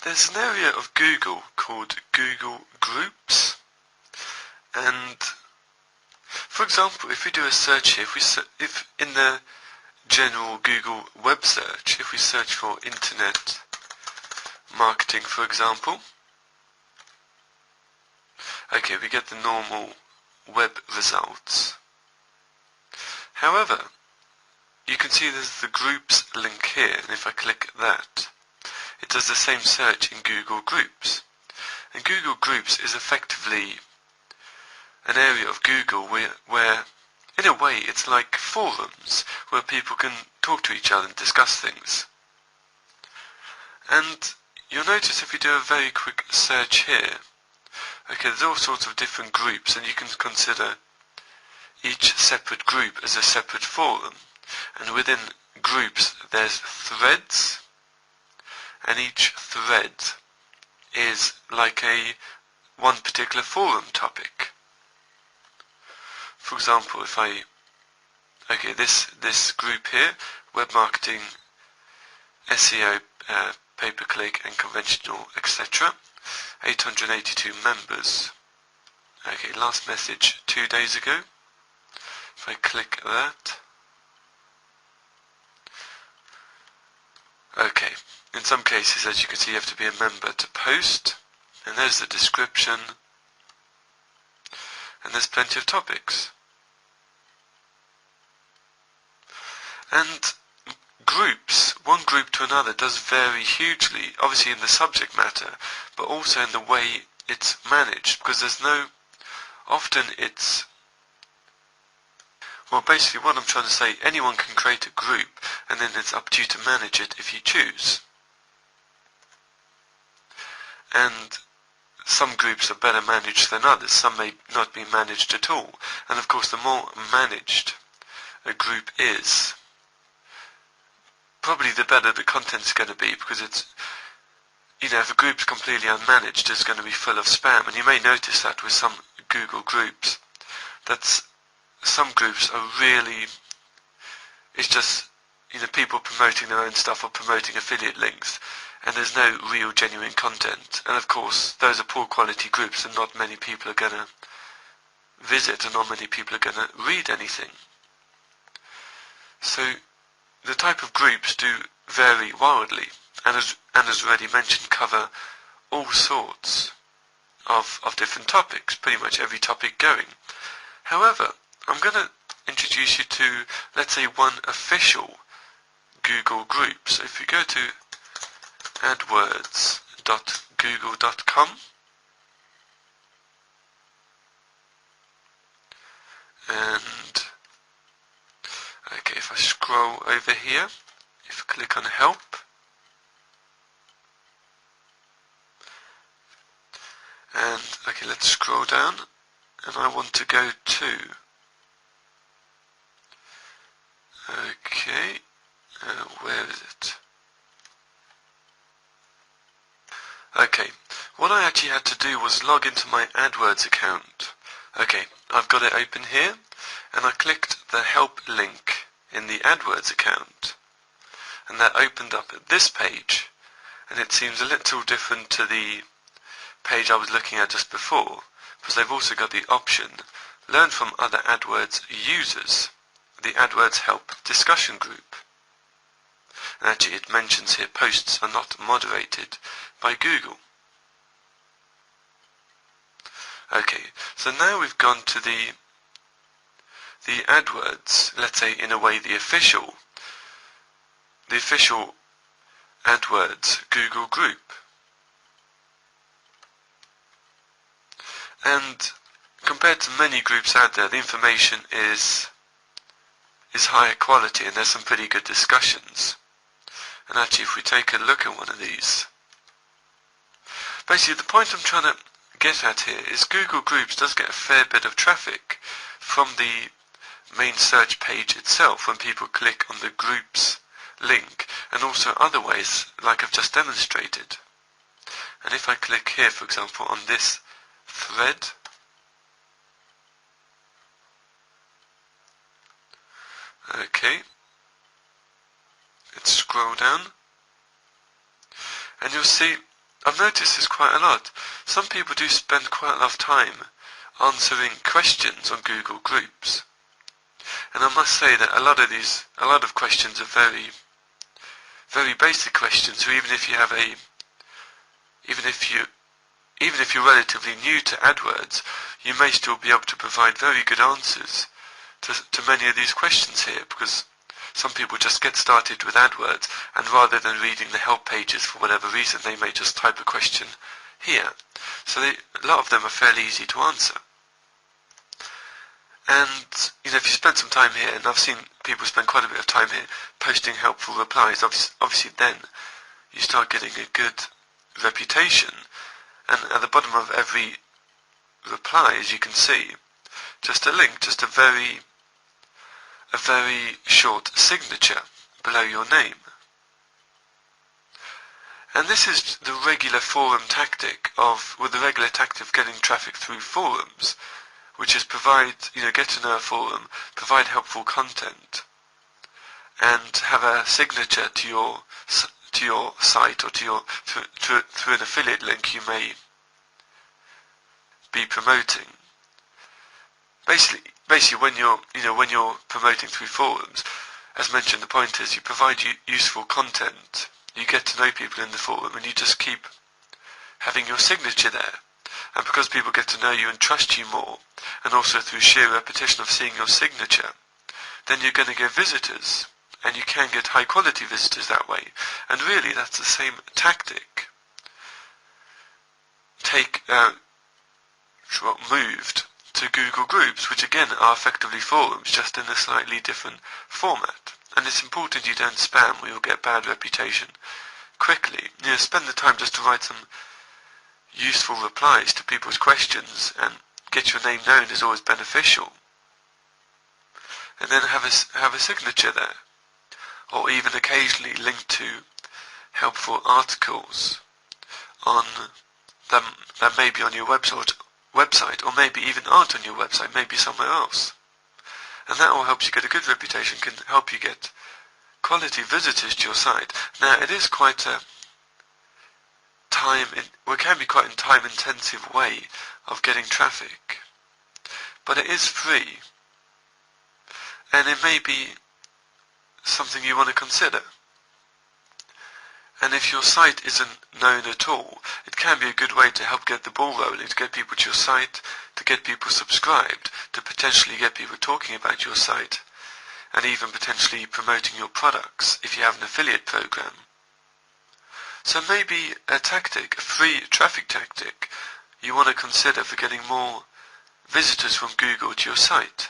There's an area of Google called Google Groups, and for example, if we do a search here, if in the general Google web search, if we search for internet marketing, for example, okay, we get the normal web results. However, you can see there's the groups link here, and if I click that, it does the same search in Google Groups. And Google Groups is effectively an area of Google where in a way it's like forums where people can talk to each other and discuss things. And you'll notice if you do a very quick search here, okay, there's all sorts of different groups, and you can consider each separate group as a separate forum. And within groups there's threads, and each thread is like one particular forum topic. For example, if okay, this group here, web marketing, SEO, pay-per-click and conventional, etc. 882 members. Okay, last message 2 days ago. If I click that. Okay, in some cases, as you can see, you have to be a member to post. And there's the description. And there's plenty of topics. And groups, one group to another, does vary hugely, obviously in the subject matter, but also in the way it's managed, because often it's, well, basically what I'm trying to say, anyone can create a group, and then it's up to you to manage it if you choose. And some groups are better managed than others, some may not be managed at all, and of course the more managed a group is, probably the better the content's going to be, because it's, if a group's completely unmanaged, it's going to be full of spam. And you may notice that with some Google groups, that some groups are really, it's just, people promoting their own stuff or promoting affiliate links, and there's no real genuine content. And of course, those are poor quality groups, and not many people are going to visit, and not many people are going to read anything. So the type of groups do vary wildly, and as already mentioned, cover all sorts of different topics, pretty much every topic going. However, I'm going to introduce you to, let's say, one official Google group. So if you go to adwords.google.com, and okay, if I scroll over here, if I click on help, and okay, let's scroll down, and I want to go to, okay, where is it? Okay, what I actually had to do was log into my AdWords account. Okay, I've got it open here, and I clicked the help link in the AdWords account, and that opened up at this page, and it seems a little different to the page I was looking at just before, because they've also got the option learn from other AdWords users, the AdWords help discussion group. And actually it mentions here posts are not moderated by Google. Okay, so now we've gone to the AdWords, let's say in a way the official AdWords Google group. And compared to many groups out there, the information is higher quality, and there's some pretty good discussions. And actually, if we take a look at one of these, basically the point I'm trying to get at here is Google Groups does get a fair bit of traffic from the main search page itself when people click on the groups link, and also other ways like I've just demonstrated. And if I click here, for example, on this thread, okay, let's scroll down, and you'll see I've noticed this quite a lot. Some people do spend quite a lot of time answering questions on Google Groups. And I must say that a lot of questions are very, very basic questions. So even if you're relatively new to AdWords, you may still be able to provide very good answers to many of these questions here, because some people just get started with AdWords, and rather than reading the help pages for whatever reason, they may just type a question here. So a lot of them are fairly easy to answer. And, if you spend some time here, and I've seen people spend quite a bit of time here posting helpful replies, obviously then you start getting a good reputation. And at the bottom of every reply, as you can see, just a link, just a very short signature below your name. And this is the regular forum tactic of getting traffic through forums, which is get to know a forum, provide helpful content, and have a signature to your site, or through an affiliate link you may be promoting. Basically, when you're promoting through forums, as mentioned, the point is you provide useful content, you get to know people in the forum, and you just keep having your signature there. And because people get to know you and trust you more, and also through sheer repetition of seeing your signature, then you're going to get visitors, and you can get high quality visitors that way. And really, that's the same tactic moved to Google Groups, which again are effectively forums, just in a slightly different format. And it's important you don't spam, or you'll get bad reputation quickly. Spend the time just to write some useful replies to people's questions, and get your name known is always beneficial. And then have a signature there, or even occasionally link to helpful articles on them that may be on your website, or maybe even aren't on your website, maybe somewhere else. And that all helps you get a good reputation, can help you get quality visitors to your site. Now, it is quite a can be quite a time-intensive way of getting traffic, but it is free, and it may be something you want to consider. And if your site isn't known at all, it can be a good way to help get the ball rolling, to get people to your site, to get people subscribed, to potentially get people talking about your site, and even potentially promoting your products if you have an affiliate program. So maybe a free traffic tactic, you want to consider for getting more visitors from Google to your site.